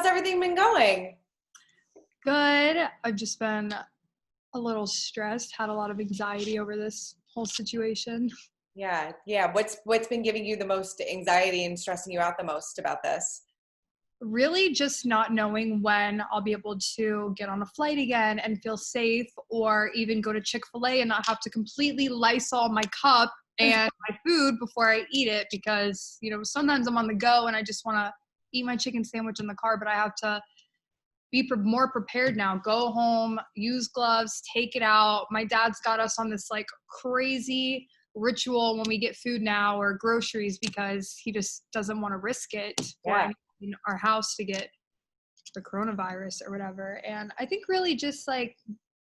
How's everything been going? Good. I've just been a little stressed, had a lot of anxiety over this whole situation. Yeah. Yeah. What's been giving you the most anxiety and stressing you out the most about this? Really just not knowing when I'll be able to get on a flight again and feel safe, or even go to Chick-fil-A and not have to completely Lysol my cup and my food before I eat it, because, sometimes I'm on the go and I just want to eat my chicken sandwich in the car, but I have to be more prepared now. Go home, use gloves, take it out. My dad's got us on this like crazy ritual when we get food now or groceries, because he just doesn't want to risk it for Yeah. anyone in our house to get the coronavirus or whatever. And I think really just like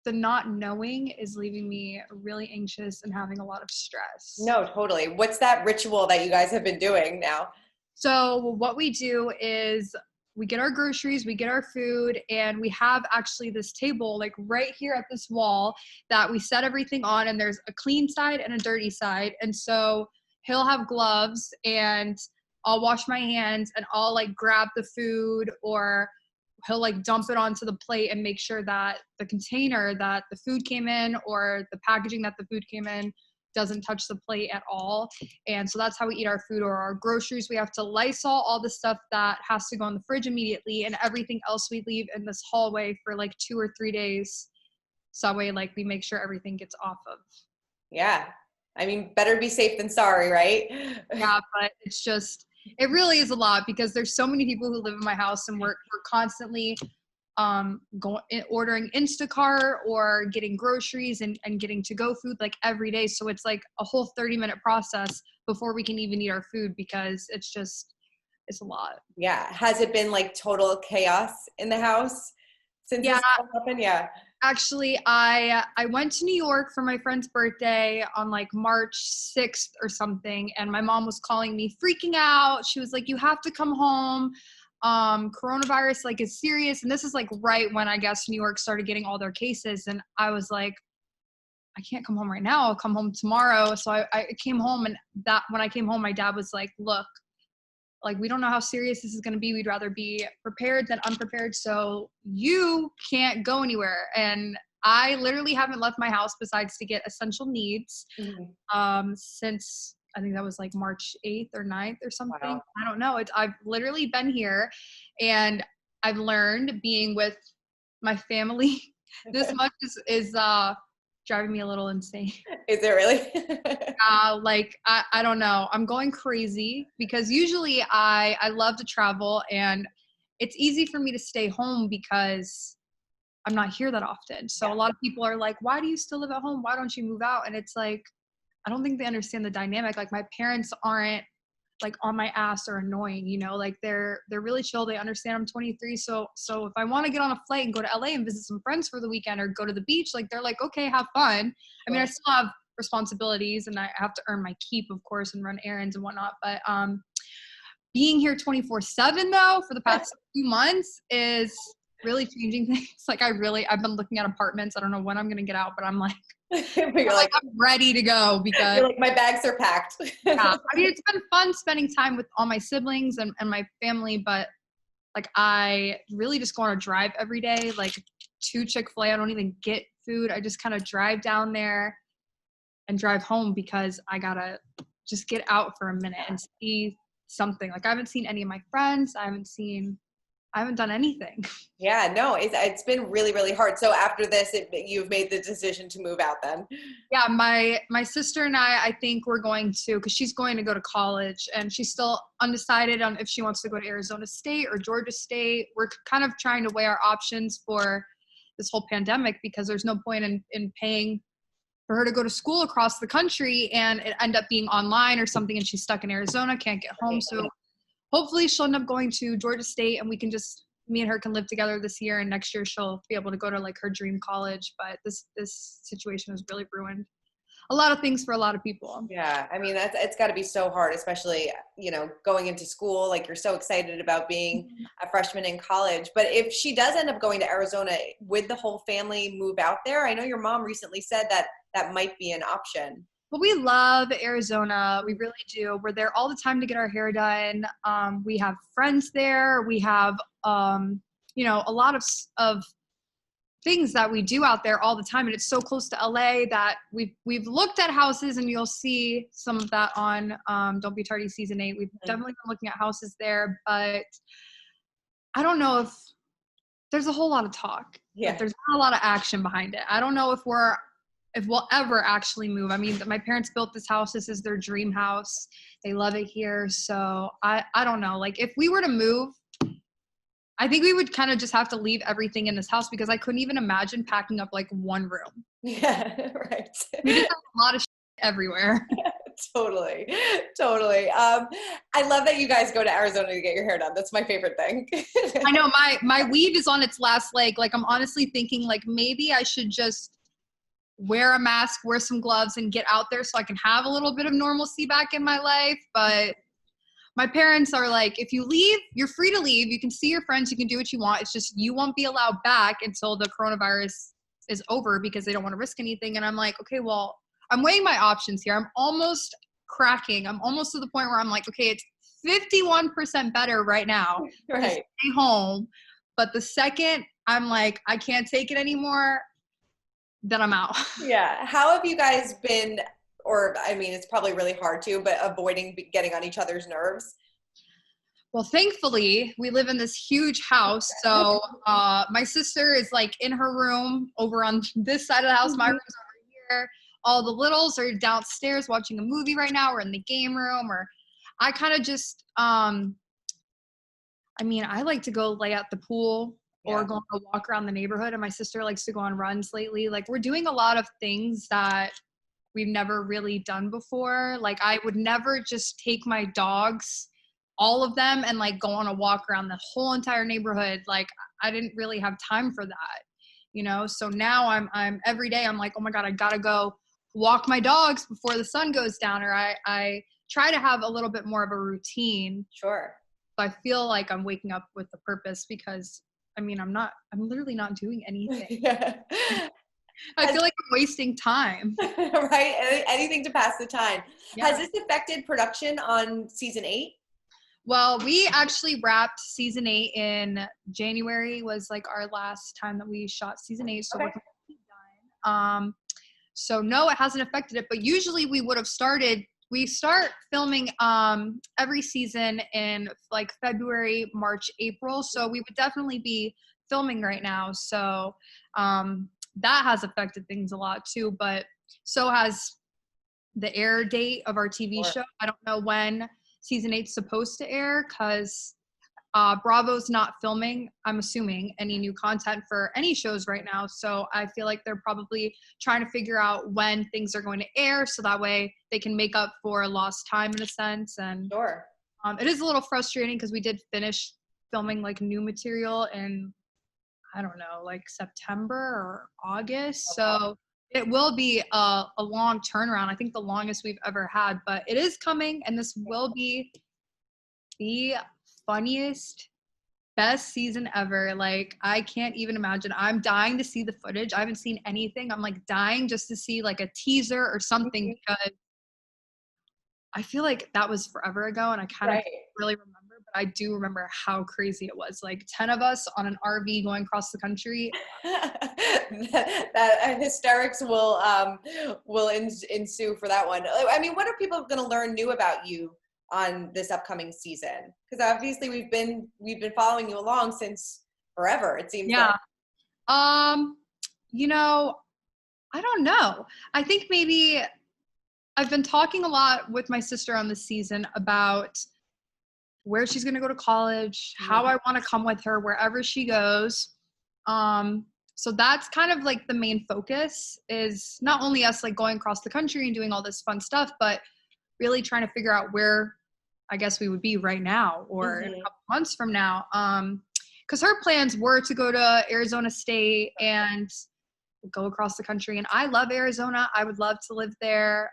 the not knowing is leaving me really anxious and having a lot of stress. No, totally. What's that ritual that you guys have been doing now? So what we do is we get our groceries, we get our food, and we have actually this table like right here at this wall that we set everything on, and there's a clean side and a dirty side. And so he'll have gloves and I'll wash my hands and I'll like grab the food, or he'll like dump it onto the plate and make sure that the container that the food came in or the packaging that the food came in doesn't touch the plate at all. And so that's how we eat our food. Or our groceries, we have to Lysol all the stuff that has to go in the fridge immediately, and everything else we leave in this hallway for like 2 or 3 days. So that way, like, we make sure everything gets off of. Yeah. I mean, better be safe than sorry, right? Yeah, but it really is a lot, because there's so many people who live in my house, and we're constantly ordering Instacart or getting groceries and getting to-go food like every day. So it's like a whole 30-minute process before we can even eat our food, because it's a lot. Yeah. Has it been like total chaos in the house since Yeah, this all happened? Yeah. actually, I went to New York for my friend's birthday on like March 6th or something, and my mom was calling me freaking out. She was like, "You have to come home. Coronavirus like is serious." And this is like right when I guess New York started getting all their cases, and I was like, I can't come home right now. I'll come home tomorrow. So I came home, and that when I came home, my dad was like, "Look, like, we don't know how serious this is going to be. We'd rather be prepared than unprepared. So you can't go anywhere." And I literally haven't left my house besides to get essential needs since I think that was like March 8th or 9th or something. Wow. I don't know. I've literally been here, and I've learned being with my family this much is driving me a little insane. Is it really? Like, I don't know. I'm going crazy, because usually I love to travel, and it's easy for me to stay home because I'm not here that often. So Yeah. a lot of people are like, "Why do you still live at home? Why don't you move out?" And it's like, I don't think they understand the dynamic. Like, my parents aren't like on my ass or annoying, like they're really chill. They understand I'm 23. So if I want to get on a flight and go to LA and visit some friends for the weekend or go to the beach, like they're like, "Okay, have fun." I mean, I still have responsibilities and I have to earn my keep, of course, and run errands and whatnot. But being here 24/7 though for the past 2 months is really changing things. Like, I've been looking at apartments. I don't know when I'm gonna get out, but I'm like, I'm ready to go, because you're like, my bags are packed. yeah, I mean, it's been fun spending time with all my siblings and my family, but like, I really just go on a drive every day, like to Chick-fil-A. I don't even get food. I just kind of drive down there and drive home, because I gotta just get out for a minute and see something. Like, I haven't seen any of my friends. I haven't done anything. Yeah, no, it's been really, really hard. So after this, you've made the decision to move out then? Yeah, my sister and I think we're going to, because she's going to go to college, and she's still undecided on if she wants to go to Arizona State or Georgia State. We're kind of trying to weigh our options for this whole pandemic, because there's no point in paying for her to go to school across the country and it end up being online or something, and she's stuck in Arizona, can't get home. So hopefully she'll end up going to Georgia State, and me and her can live together this year, and next year she'll be able to go to like her dream college. But this situation has really ruined a lot of things for a lot of people. Yeah, I mean, it's got to be so hard, especially, going into school. Like, you're so excited about being a freshman in college. But if she does end up going to Arizona, would the whole family move out there? I know your mom recently said that might be an option. But we love Arizona. We really do. We're there all the time to get our hair done. We have friends there. We have, a lot of things that we do out there all the time, and it's so close to LA that we've looked at houses, and you'll see some of that on Don't Be Tardy season 8. We've definitely been looking at houses there, but I don't know if there's a whole lot of talk. Yeah. But there's not a lot of action behind it. I don't know if we'll ever actually move. I mean, my parents built this house. This is their dream house. They love it here. So I don't know. Like, if we were to move, I think we would kind of just have to leave everything in this house, because I couldn't even imagine packing up like one room. Yeah, right. We just have a lot of shit everywhere. Totally. I love that you guys go to Arizona to get your hair done. That's my favorite thing. I know my weave is on its last leg. Like, I'm honestly thinking like maybe I should just wear a mask, wear some gloves, and get out there so I can have a little bit of normalcy back in my life. But my parents are like, if you leave, you're free to leave. You can see your friends. You can do what you want. It's just you won't be allowed back until the coronavirus is over, because they don't want to risk anything. And I'm like, okay, well, I'm weighing my options here. I'm almost cracking. I'm almost to the point where I'm like, okay, it's 51% better right now to stay home. But the second I'm like, I can't take it anymore, then I'm out. Yeah. How have you guys been, or I mean, it's probably really hard to, but avoiding getting on each other's nerves? Well, thankfully, we live in this huge house. So my sister is like in her room over on this side of the house. My room's over here. All the littles are downstairs watching a movie right now, or in the game room. Or I kind of just, I like to go lay at the pool or go on a walk around the neighborhood. And my sister likes to go on runs lately. Like, we're doing a lot of things that we've never really done before. Like, I would never just take my dogs, all of them, and like go on a walk around the whole entire neighborhood. Like, I didn't really have time for that, so now I'm every day I'm like, oh my God, I gotta go walk my dogs before the sun goes down. Or I try to have a little bit more of a routine. Sure. So I feel like I'm waking up with a purpose, because I'm literally not doing anything. I feel like I'm wasting time. Right? Anything to pass the time. Yeah. Has this affected production on season 8? Well, we actually wrapped season 8 in January, was like our last time that we shot season 8. So we're completely done. So no, it hasn't affected it, but usually we start filming every season in like February, March, April. So we would definitely be filming right now. So that has affected things a lot too, but so has the air date of our TV show. I don't know when season 8's supposed to air, because Bravo's not filming, I'm assuming, any new content for any shows right now. So I feel like they're probably trying to figure out when things are going to air, so that way they can make up for lost time in a sense. And Sure. It is a little frustrating, because we did finish filming like new material in, I don't know, like September or August. So it will be a long turnaround. I think the longest we've ever had, but it is coming, and this will be the funniest, best season ever. Like, I can't even imagine. I'm dying to see the footage. I haven't seen anything. I'm like dying just to see like a teaser or something, because I feel like that was forever ago, and I kind of can't really remember, but I do remember how crazy it was. Like 10 of us on an RV going across the country. that hysterics will ensue for that one. I mean, what are people going to learn new about you on this upcoming season? Because obviously we've been following you along since forever, it seems. Yeah. I don't know. I think maybe I've been talking a lot with my sister on this season about where she's going to go to college, how I want to come with her wherever she goes. So that's kind of like the main focus, is not only us like going across the country and doing all this fun stuff, but really trying to figure out where I guess we would be right now, or in a couple months from now. Because her plans were to go to Arizona State and go across the country. And I love Arizona. I would love to live there.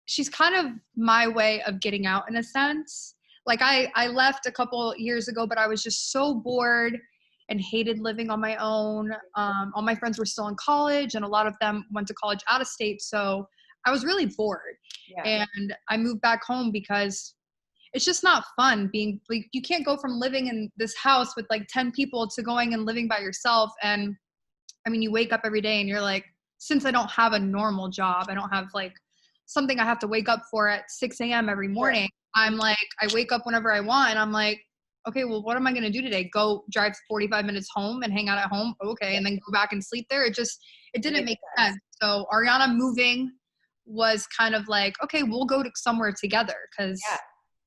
She's kind of my way of getting out in a sense. Like I left a couple years ago, but I was just so bored and hated living on my own. All my friends were still in college, and a lot of them went to college out of state. So I was really bored. Yeah. And I moved back home because it's just not fun being like, you can't go from living in this house with like 10 people to going and living by yourself. And I mean, you wake up every day and you're like, since I don't have a normal job, I don't have like something I have to wake up for at 6 a.m. every morning. I'm like, I wake up whenever I want and I'm like, okay, well, what am I going to do today? Go drive 45 minutes home and hang out at home? Okay. And then go back and sleep there. It didn't make sense. So Ariana moving was kind of like, okay, we'll go to somewhere together because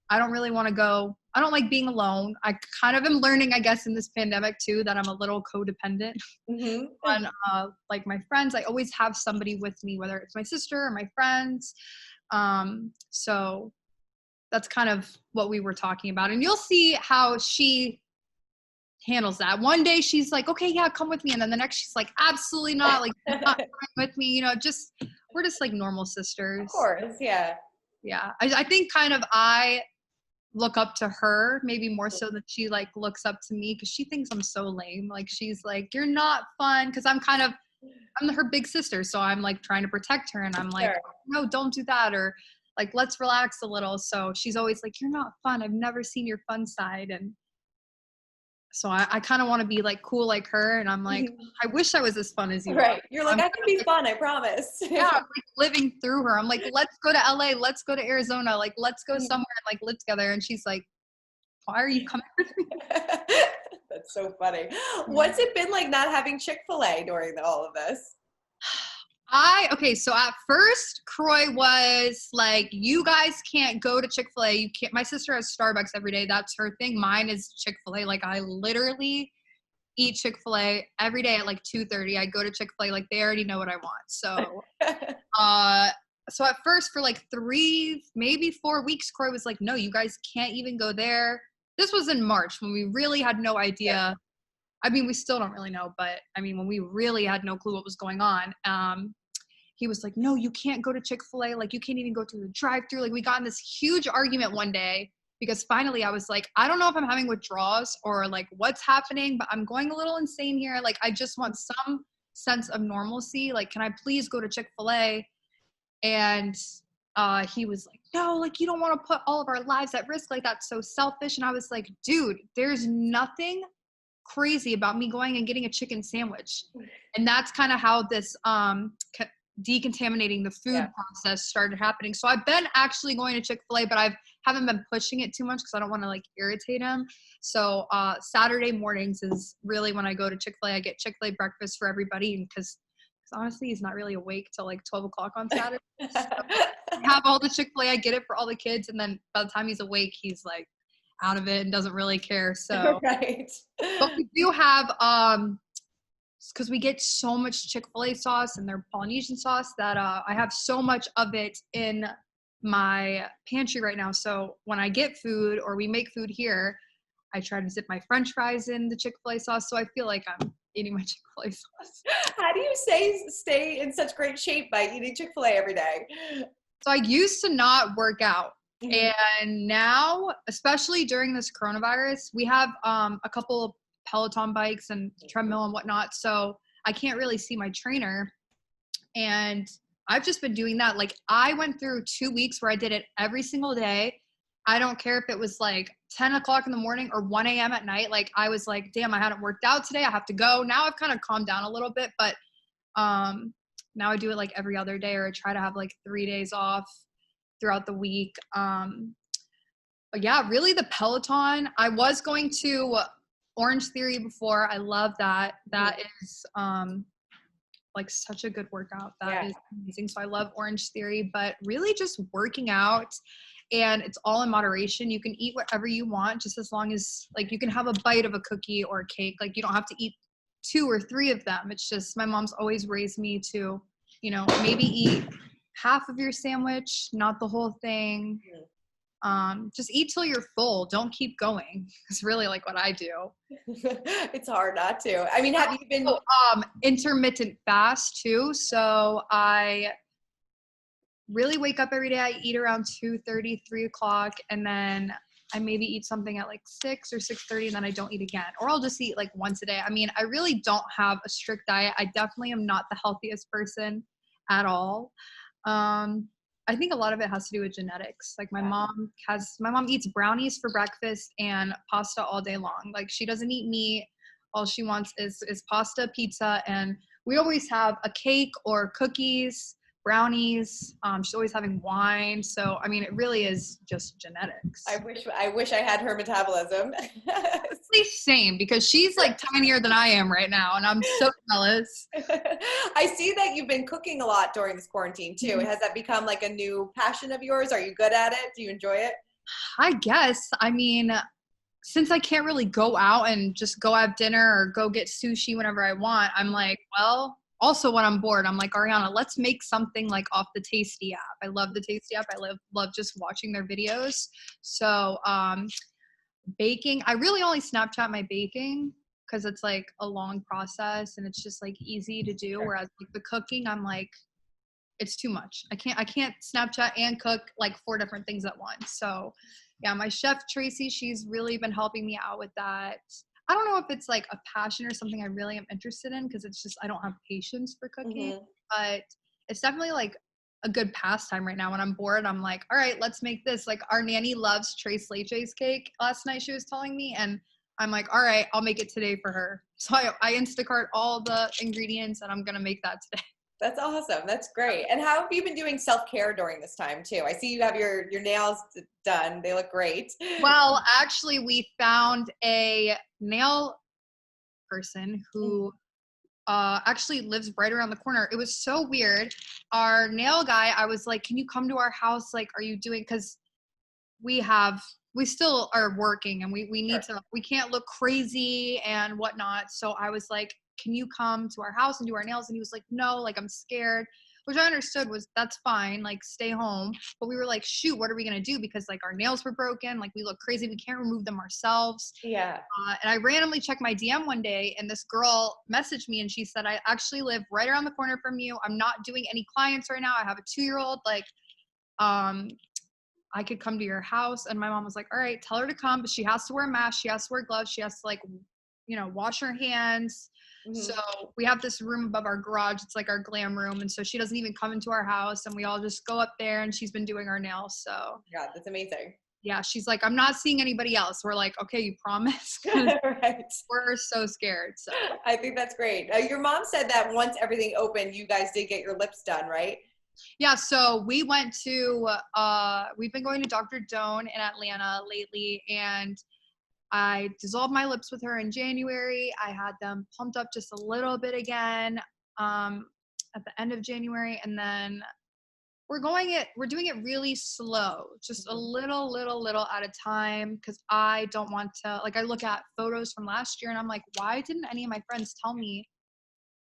I don't really want to go. I don't like being alone. I kind of am learning, I guess, in this pandemic too, that I'm a little codependent on like my friends. I always have somebody with me, whether it's my sister or my friends. So that's kind of what we were talking about. And you'll see how she handles that. One day she's like, okay, yeah, come with me. And then the next she's like, absolutely not. Like, you're not coming with me. You know, we're just like normal sisters. Of course, yeah. Yeah. I think kind of I look up to her maybe more so than she like looks up to me because she thinks I'm so lame. Like she's like, you're not fun, because I'm her big sister, so I'm like trying to protect her and I'm like, no, don't do that, or like let's relax a little. So she's always like, you're not fun, I've never seen your fun side. And so I kind of want to be like cool like her, and I'm like, I wish I was as fun as you are. You're like, I can be fun, I promise. Yeah, I'm like living through her. I'm like, let's go to LA, let's go to Arizona, like let's go somewhere and like live together. And she's like, why are you coming with me? That's so funny. What's it been like not having Chick-fil-A during all of this? Okay, so at first Croy was like, you guys can't go to Chick-fil-A. You can't. My sister has Starbucks every day. That's her thing. Mine is Chick-fil-A. Like I literally eat Chick-fil-A every day at like 2:30. I go to Chick-fil-A, like they already know what I want. So so at first for like 3, maybe 4 weeks, Croy was like, no, you guys can't even go there. This was in March when we really had no idea. I mean, we still don't really know, but I mean, when we really had no clue what was going on, he was like, no, you can't go to Chick-fil-A. Like, you can't even go through the drive-thru. Like, we got in this huge argument one day because finally I was like, I don't know if I'm having withdrawals or like what's happening, but I'm going a little insane here. Like, I just want some sense of normalcy. Like, can I please go to Chick-fil-A? And he was like, no, like, you don't want to put all of our lives at risk. Like, that's so selfish. And I was like, dude, there's nothing crazy about me going and getting a chicken sandwich. And that's kind of how this decontaminating the food process started happening. So I've been actually going to Chick-fil-A, but I haven't been pushing it too much because I don't want to like irritate him. So Saturday mornings is really when I go to Chick-fil-A. I get Chick-fil-A breakfast for everybody because honestly he's not really awake till like 12 o'clock on Saturday. So I have all the Chick-fil-A, I get it for all the kids, and then by the time he's awake he's like out of it and doesn't really care. So but we do have because we get so much Chick-fil-A sauce and their Polynesian sauce that I have so much of it in my pantry right now. So when I get food or we make food here, I try to dip my French fries in the Chick-fil-A sauce. So I feel like I'm eating my Chick-fil-A sauce. How do you stay in such great shape by eating Chick-fil-A every day? So I used to not work out. And now, especially during this coronavirus, we have a couple of Peloton bikes and treadmill and whatnot. So I can't really see my trainer. And I've just been doing that. Like I went through 2 weeks where I did it every single day. I don't care if it was like 10 o'clock in the morning or 1 a.m. at night. Like I was like, damn, I hadn't worked out today. I have to go. Now I've kind of calmed down a little bit, but now I do it like every other day, or I try to have like 3 days off throughout the week. But yeah, really the Peloton. I was going to Orange Theory before. I love that. That is like such a good workout. That is amazing. So I love Orange Theory, but really just working out, and it's all in moderation. You can eat whatever you want, just as long as like you can have a bite of a cookie or a cake. Like you don't have to eat 2 or 3 of them. It's just, my mom's always raised me to, you know, maybe eat half of your sandwich, not the whole thing. Just eat till you're full. Don't keep going. It's really like what I do. It's hard not to. I mean, have you been intermittent fast too? So I really wake up every day. I eat around 2:30, 3 o'clock, and then I maybe eat something at like 6 or 6:30, and then I don't eat again. Or I'll just eat like once a day. I mean, I really don't have a strict diet. I definitely am not the healthiest person at all. I think a lot of it has to do with genetics. Like my mom eats brownies for breakfast and pasta all day long. Like she doesn't eat meat. All she wants is pasta, pizza, and we always have a cake or cookies, brownies. She's always having wine. So I mean, it really is just genetics. I wish I had her metabolism. Same, because she's like tinier than I am right now, and I'm so jealous. I see that you've been cooking a lot during this quarantine too. Has that become like a new passion of yours? Are you good at it? Do you enjoy it? I guess. I mean, since I can't really go out and just go have dinner or go get sushi whenever I want, I'm like, well, also when I'm bored, I'm like, Ariana, let's make something like off the Tasty app. I love the Tasty app. I love just watching their videos. So, baking, I really only Snapchat my baking because it's like a long process and it's just like easy to do. Whereas like the cooking, I'm like, it's too much. I can't Snapchat and cook like 4 different things at once. So yeah, my chef Tracy, she's really been helping me out with that. I don't know if it's like a passion or something I really am interested in because it's just I don't have patience for cooking, but it's definitely like a good pastime right now. When I'm bored, I'm like, all right, let's make this. Like our nanny loves Trace Leche's cake last night, she was telling me, and I'm like, all right, I'll make it today for her. So I Instacart all the ingredients and I'm gonna make that today. That's awesome. That's great. And how have you been doing self-care during this time too? I see you have your nails done. They look great. Well, actually, we found a nail person who actually lives right around the corner. It was so weird. Our nail guy, I was like, can you come to our house? Like, are you doing, because we still are working and we need to, we can't look crazy and whatnot. So I was like, can you come to our house and do our nails? And he was like, no, like I'm scared, which I understood was that's fine, like stay home. But we were like, shoot, what are we gonna do? Because like our nails were broken, like we look crazy, we can't remove them ourselves. Yeah. And I randomly checked my DM one day and this girl messaged me and she said, I actually live right around the corner from you. I'm not doing any clients right now. I have a 2-year-old, like, I could come to your house. And my mom was like, all right, tell her to come, but she has to wear a mask. She has to wear gloves. She has to like, wash her hands. So we have this room above our garage. It's like our glam room. And so she doesn't even come into our house and we all just go up there and she's been doing our nails. So yeah, that's amazing. Yeah. She's like, I'm not seeing anybody else. We're like, okay, you promise? Right. We're so scared. So I think that's great. Your mom said that once everything opened, you guys did get your lips done, right? Yeah, so we went to, we've been going to Dr. Doan in Atlanta lately, and I dissolved my lips with her in January. I had them pumped up just a little bit again at the end of January, and then we're doing it really slow, just a little at a time, because I don't want to, like I look at photos from last year and I'm like, why didn't any of my friends tell me?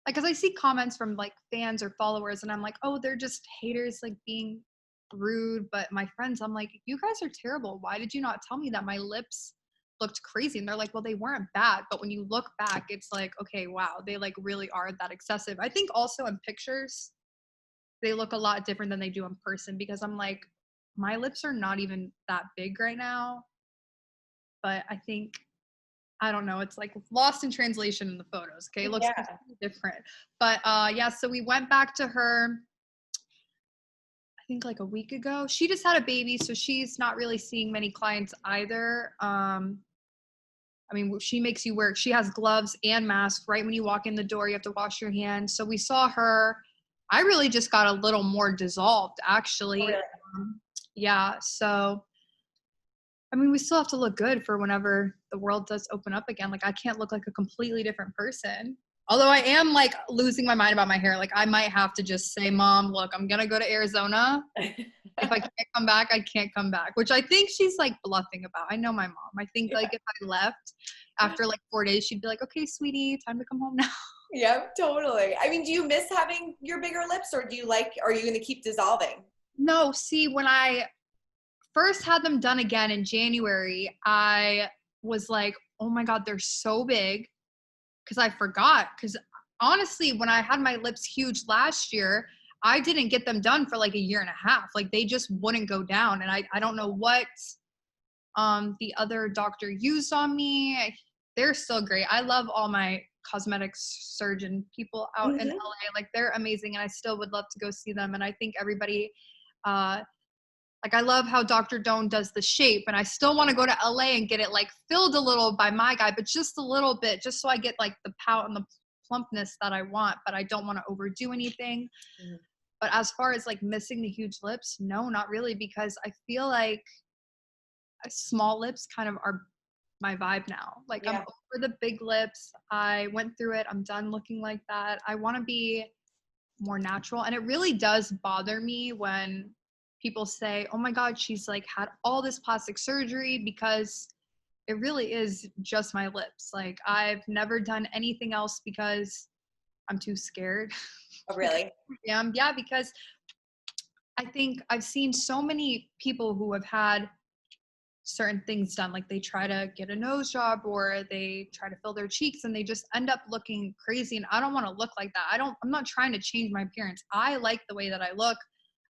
Like, cause I see comments from like fans or followers and I'm like, oh, they're just haters, like being rude. But my friends, I'm like, you guys are terrible. Why did you not tell me that my lips looked crazy? And they're like, well, they weren't bad. But when you look back, it's like, okay, wow, they like really are that excessive. I think also in pictures, they look a lot different than they do in person, because I'm like, my lips are not even that big right now. But I think, I don't know, it's like lost in translation in the photos. Okay, it looks completely different. But yeah, so we went back to her, I think like a week ago. She just had a baby, so she's not really seeing many clients either. I mean, she makes you wear, she has gloves and mask right when you walk in the door. You have to wash your hands. So we saw her. I really just got a little more dissolved, actually. Oh, really? Yeah, so I mean, we still have to look good for whenever the world does open up again. Like, I can't look like a completely different person. Although I am like losing my mind about my hair. Like, I might have to just say, Mom, look, I'm going to go to Arizona. If I can't come back, I can't come back, which I think she's like bluffing about. I know my mom. I think like if I left after like 4 days, she'd be like, okay, sweetie, time to come home now. Yeah, totally. I mean, do you miss having your bigger lips, or are you going to keep dissolving? No, see, when I first had them done again in January, I was like, oh my God, they're so big. Cause I forgot. Cause honestly, when I had my lips huge last year, I didn't get them done for like a year and a half. Like they just wouldn't go down. And I don't know what the other doctor used on me. They're still great. I love all my cosmetic surgeon people out in LA. Like they're amazing, and I still would love to go see them. And I think everybody, like I love how Dr. Doan does the shape, and I still want to go to LA and get it like filled a little by my guy, but just a little bit, just so I get like the pout and the plumpness that I want, but I don't want to overdo anything. But as far as like missing the huge lips, no, not really, because I feel like small lips kind of are my vibe now. Like I'm over the big lips. I went through it. I'm done looking like that. I want to be more natural. And it really does bother me when people say, oh my God, she's like had all this plastic surgery, because it really is just my lips. Like I've never done anything else because I'm too scared. Oh, really? Yeah, because I think I've seen so many people who have had certain things done, like they try to get a nose job or they try to fill their cheeks and they just end up looking crazy. And I don't want to look like that. I'm not trying to change my appearance. I like the way that I look.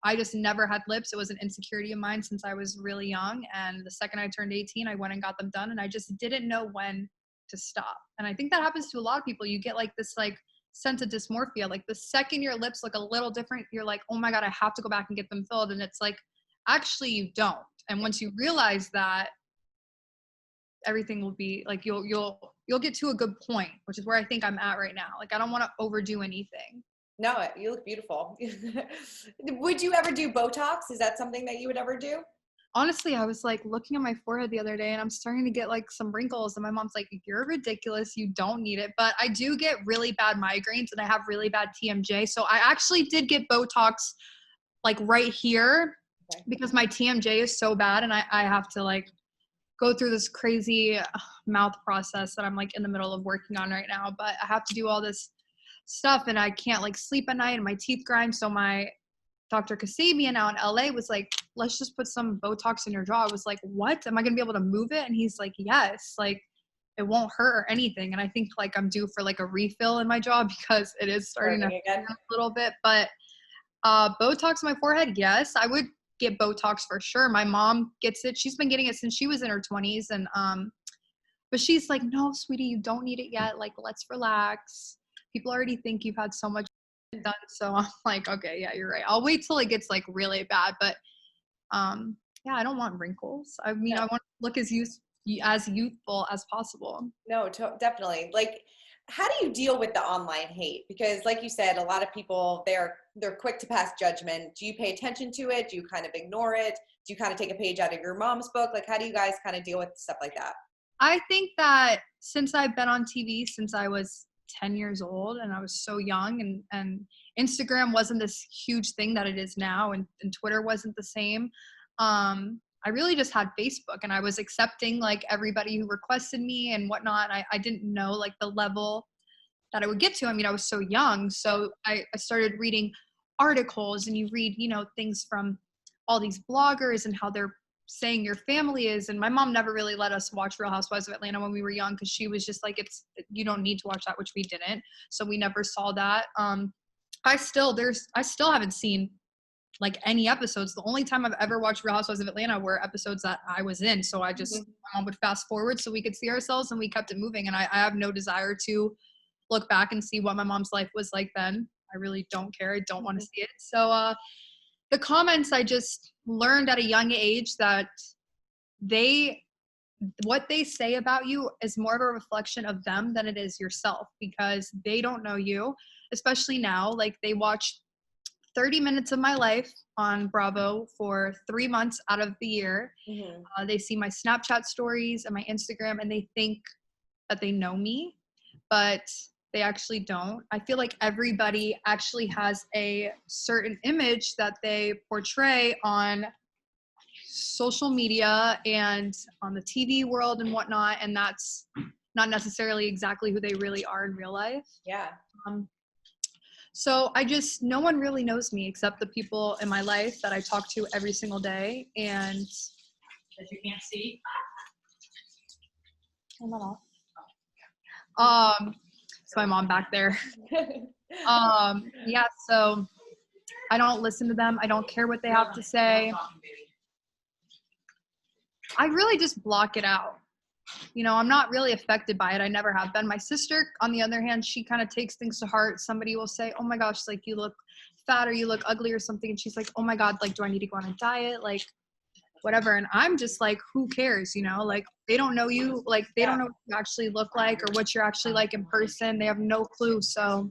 I just never had lips. It was an insecurity of mine since I was really young. And the second I turned 18, I went and got them done, and I just didn't know when to stop. And I think that happens to a lot of people. You get like this like sense of dysmorphia. Like the second your lips look a little different, you're like, oh my God, I have to go back and get them filled. And it's like, actually you don't. And once you realize that, everything will be like, you'll get to a good point, which is where I think I'm at right now. Like I don't want to overdo anything. No, you look beautiful. Would you ever do Botox? Is that something that you would ever do? Honestly, I was like looking at my forehead the other day and I'm starting to get like some wrinkles, and my mom's like, you're ridiculous. You don't need it. But I do get really bad migraines and I have really bad TMJ. So I actually did get Botox like right here because my TMJ is so bad, and I have to like go through this crazy mouth process that I'm like in the middle of working on right now. But I have to do all this stuff and I can't like sleep at night and my teeth grind. So my Dr. Kasabian out in LA was like, let's just put some Botox in your jaw. I was like, what? Am I going to be able to move it? And he's like, yes, like it won't hurt or anything. And I think like I'm due for like a refill in my jaw because it is starting to hurt a little bit. But Botox in my forehead, yes, I would get Botox for sure. My mom gets it. She's been getting it since she was in her 20s. And but she's like, no, sweetie, you don't need it yet. Like, let's relax. People already think you've had so much done. So I'm like, okay, yeah, you're right. I'll wait till it gets like really bad. But yeah, I don't want wrinkles. I mean, I want to look as youthful as possible. No, definitely. Like, how do you deal with the online hate? Because like you said, a lot of people, they're quick to pass judgment. Do you pay attention to it? Do you kind of ignore it? Do you kind of take a page out of your mom's book? Like, how do you guys kind of deal with stuff like that? I think that since I've been on TV since I was 10 years old and I was so young, and Instagram wasn't this huge thing that it is now, and Twitter wasn't the same. I really just had Facebook, and I was accepting like everybody who requested me and whatnot. I didn't know like the level that I would get to. I mean, I was so young. So I started reading articles, and you read, things from all these bloggers and how they're saying your family is. And my mom never really let us watch Real Housewives of Atlanta when we were young, because she was just like, you don't need to watch that, which we didn't. So we never saw that. I still haven't seen like any episodes. The only time I've ever watched Real Housewives of Atlanta were episodes that I was in. So I just, my mom would fast forward so we could see ourselves, and we kept it moving. And I have no desire to look back and see what my mom's life was like then. I really don't care. I don't want to see it. So the comments, I just learned at a young age that what they say about you is more of a reflection of them than it is yourself, because they don't know you, especially now. Like they watch 30 minutes of my life on Bravo for 3 months out of the year. They see my Snapchat stories and my Instagram, and they think that they know me, but they actually don't. I feel like everybody actually has a certain image that they portray on social media and on the TV world and whatnot, and that's not necessarily exactly who they really are in real life. Yeah. So no one really knows me except the people in my life that I talk to every single day. And that you can't see. I'm not off. It's my mom back there. Yeah, so I don't listen to them. I don't care what they have to say. I really just block it out. you know, I'm not really affected by it. I never have been. My sister, on the other hand, she kind of takes things to heart. Somebody will say, oh my gosh, like you look fat or you look ugly or something. And she's like, oh my God, like, do I need to go on a diet? Like, whatever. And I'm just like, who cares? You know, like they don't know you, like they don't know what you actually look like or what you're actually like in person. They have no clue. So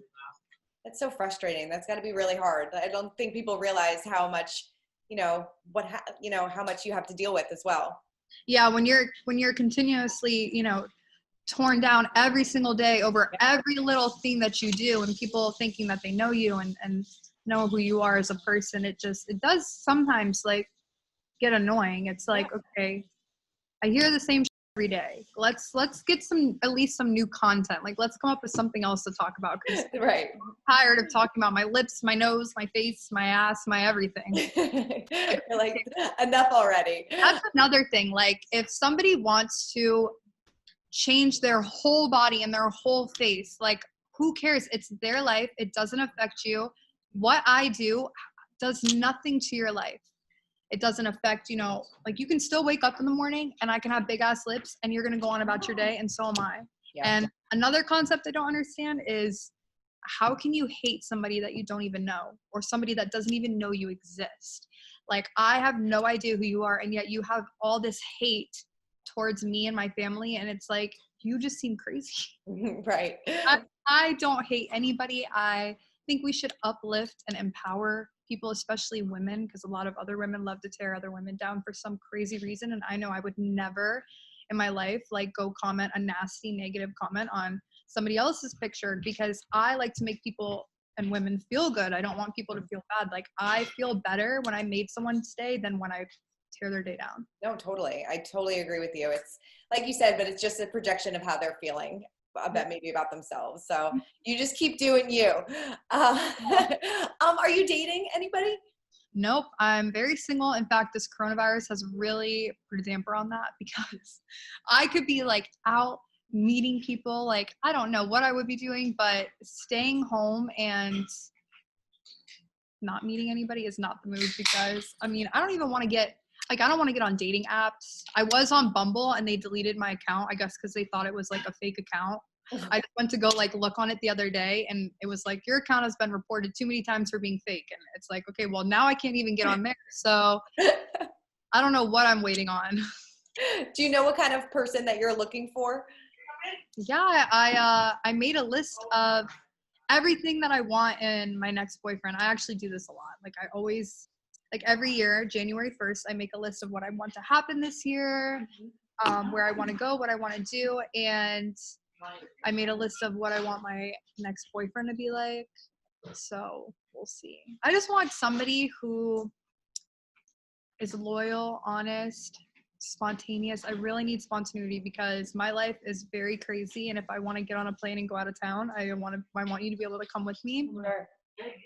that's so frustrating. That's got to be really hard. I don't think people realize how much, you know, how much you have to deal with as well. yeah, when you're continuously, you know, torn down every single day over every little thing that you do and people thinking that they know you and know who you are as a person, it does sometimes like get annoying. It's like, okay, I hear the same shit every day. Let's get at least some new content. Like let's come up with something else to talk about because right. I'm tired of talking about my lips, my nose, my face, my ass, my everything. You're like, enough already. That's another thing. Like if somebody wants to change their whole body and their whole face, like who cares? It's their life. It doesn't affect you. What I do does nothing to your life. It doesn't affect, you know, like you can still wake up in the morning and I can have big ass lips and you're going to go on about your day and so am I. Yeah. And another concept I don't understand is how can you hate somebody that you don't even know or somebody that doesn't even know you exist? Like I have no idea who you are and yet you have all this hate towards me and my family and it's like, you just seem crazy. Right. I don't hate anybody. I think we should uplift and empower people, especially women, because a lot of other women love to tear other women down for some crazy reason. And I know I would never in my life like go comment a nasty negative comment on somebody else's picture because I like to make people and women feel good. I don't want people to feel bad. Like I feel better when I made someone's day than when I tear their day down. No, totally. I totally agree with you. It's like you said, but it's just a projection of how they're feeling about themselves. So you just keep doing you. Are you dating anybody? Nope. I'm very single. In fact, this coronavirus has really put a damper on that because I could be like out meeting people. Like, I don't know what I would be doing, but staying home and not meeting anybody is not the move because I mean, I don't even want to get I don't want to get on dating apps. I was on Bumble and they deleted my account, I guess, because they thought it was like a fake account. I just went to go like look on it the other day and it was like, your account has been reported too many times for being fake. And it's like, okay, well now I can't even get on there. So I don't know what I'm waiting on. Do you know what kind of person that you're looking for? Yeah, I made a list of everything that I want in my next boyfriend. I actually do this a lot. Like I always, like every year, January 1st, I make a list of what I want to happen this year, where I want to go, what I want to do. And I made a list of what I want my next boyfriend to be like. So we'll see. I just want somebody who is loyal, honest, spontaneous. I really need spontaneity because my life is very crazy. And if I want to get on a plane and go out of town, I want you to be able to come with me. Sure.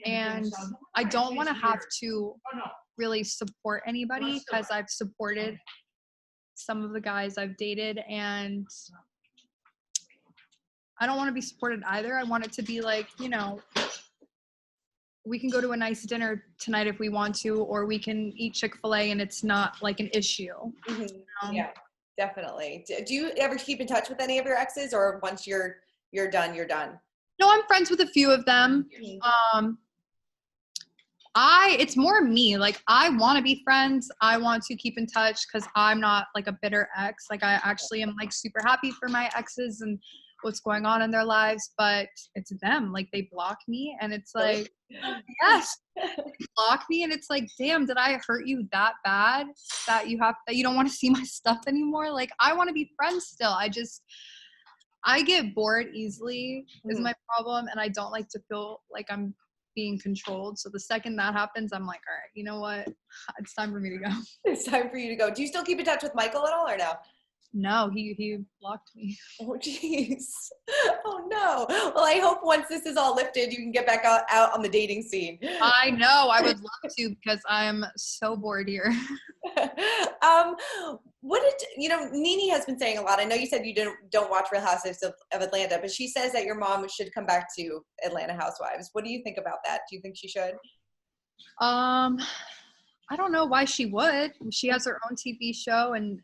And I don't want to have to really support anybody because I've supported some of the guys I've dated and I don't want to be supported either. I want it to be like, you know, we can go to a nice dinner tonight if we want to, or we can eat Chick-fil-A and it's not like an issue. Mm-hmm. Yeah, definitely. Do you ever keep in touch with any of your exes or once you're done, you're done? No, I'm friends with a few of them. Mm-hmm. It's more me. Like I want to be friends. I want to keep in touch because I'm not like a bitter ex. Like I actually am like super happy for my exes and what's going on in their lives, but it's them. Like they block me and it's like, yes, they block me and it's like, damn, did I hurt you that bad that you don't want to see my stuff anymore? Like I want to be friends still. I get bored easily is my problem and I don't like to feel like I'm being controlled. So the second that happens, I'm like, all right, you know what? It's time for me to go. It's time for you to go. Do you still keep in touch with Michael at all or no? No, he blocked me. Oh, jeez. Oh, no. Well, I hope once this is all lifted, you can get back out on the dating scene. I know. I would love to because I'm so bored here. Nene has been saying a lot. I know you said you don't watch Real Housewives of Atlanta, but she says that your mom should come back to Atlanta Housewives. What do you think about that? Do you think she should? I don't know why she would. She has her own TV show and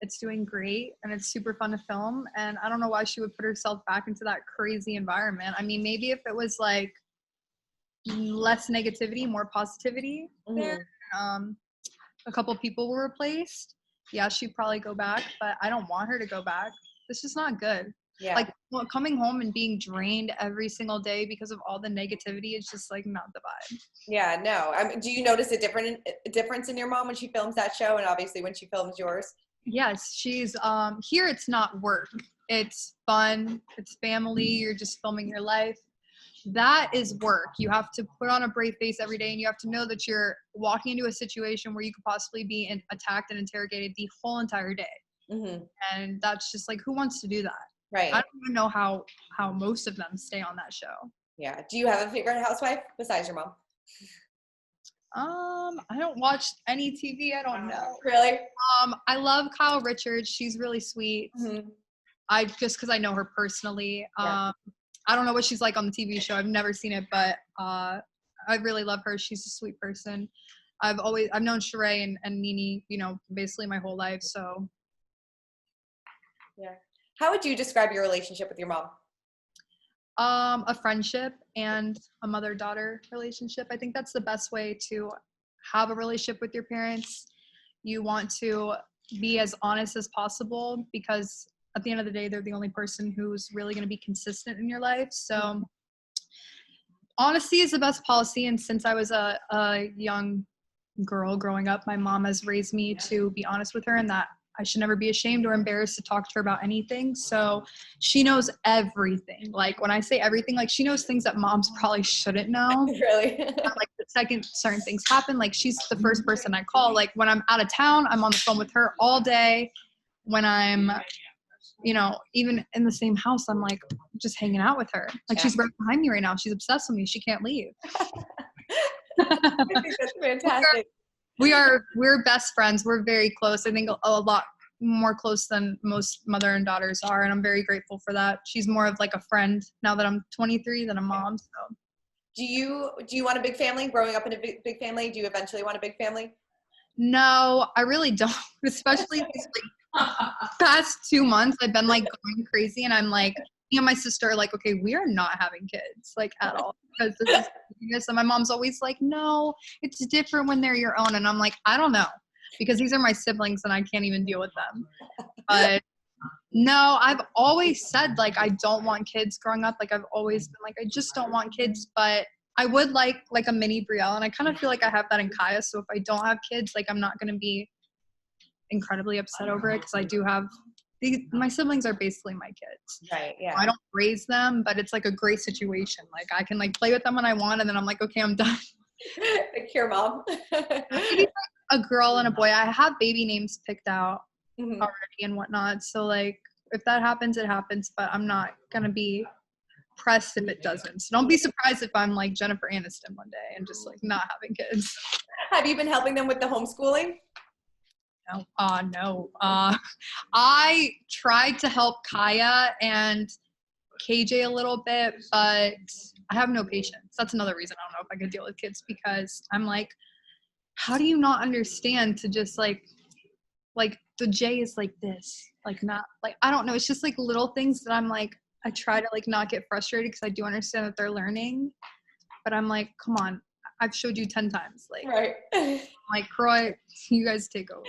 It's doing great and it's super fun to film. And I don't know why she would put herself back into that crazy environment. I mean, maybe if it was like less negativity, more positivity there, a couple people were replaced, yeah, she'd probably go back, but I don't want her to go back. This is not good. Yeah. Like coming home and being drained every single day because of all the negativity is just like not the vibe. Yeah, no. Do you notice a difference in your mom when she films that show and obviously when she films yours? Yes, she's here it's not work. It's fun, it's family, you're just filming your life. That is work. You have to put on a brave face every day and you have to know that you're walking into a situation where you could possibly be attacked and interrogated the whole entire day. And that's just like, who wants to do that? Right. I don't even know how most of them stay on that show. Yeah. Do you have a favorite housewife besides your mom? I don't watch any TV. I don't know. Really? I love Kyle Richards. She's really sweet. I just because I know her personally. Yeah. I don't know what she's like on the TV show. I've never seen it, but I really love her. She's a sweet person. I've known Sheree and Nene, you know, basically my whole life. So yeah. How would you describe your relationship with your mom? A friendship and a mother-daughter relationship. I think that's the best way to have a relationship with your parents. You want to be as honest as possible because at the end of the day, they're the only person who's really going to be consistent in your life. So honesty is the best policy. And since I was a young girl growing up, my mom has raised me to be honest with her and that I should never be ashamed or embarrassed to talk to her about anything. So she knows everything. Like when I say everything, like she knows things that moms probably shouldn't know. Really? Like the second certain things happen, like she's the first person I call. Like when I'm out of town, I'm on the phone with her all day. When I'm, you know, even in the same house, I'm like just hanging out with her. Like she's right behind me right now. She's obsessed with me. She can't leave. I think that's fantastic. We're best friends. We're very close. I think a lot more close than most mother and daughters are, and I'm very grateful for that. She's more of like a friend now that I'm 23 than a mom. So, do you want a big family? Growing up in a big family, do you eventually want a big family? No, I really don't. Especially these like past 2 months, I've been like going crazy, and I'm like, me and my sister are like, okay, we are not having kids like at all because this is. And my mom's always like, no, it's different when they're your own, and I'm like, I don't know, because these are my siblings, and I can't even deal with them. But no, I've always said like I don't want kids growing up. Like I've always been like I just don't want kids, but I would like a mini Brielle, and I kind of feel like I have that in Kaya. So if I don't have kids, like I'm not gonna be incredibly upset over it because I do have. My siblings are basically my kids. Right, yeah. I don't raise them, but it's like a great situation. Like I can like play with them when I want, and then I'm like, okay, I'm done. Like your mom. Maybe a girl and a boy. I have baby names picked out already and whatnot. So like if that happens, it happens, but I'm not gonna be pressed if it doesn't. So don't be surprised if I'm like Jennifer Aniston one day and just like not having kids. Have you been helping them with the homeschooling? No. I tried to help Kaya and KJ a little bit, but I have no patience. That's another reason I don't know if I could deal with kids because I'm like, how do you not understand to just like the J is like this, like not like, I don't know. It's just like little things that I'm like, I try to like not get frustrated because I do understand that they're learning, but I'm like, come on, I've showed you 10 times. Like, right. like Croy, you guys take over.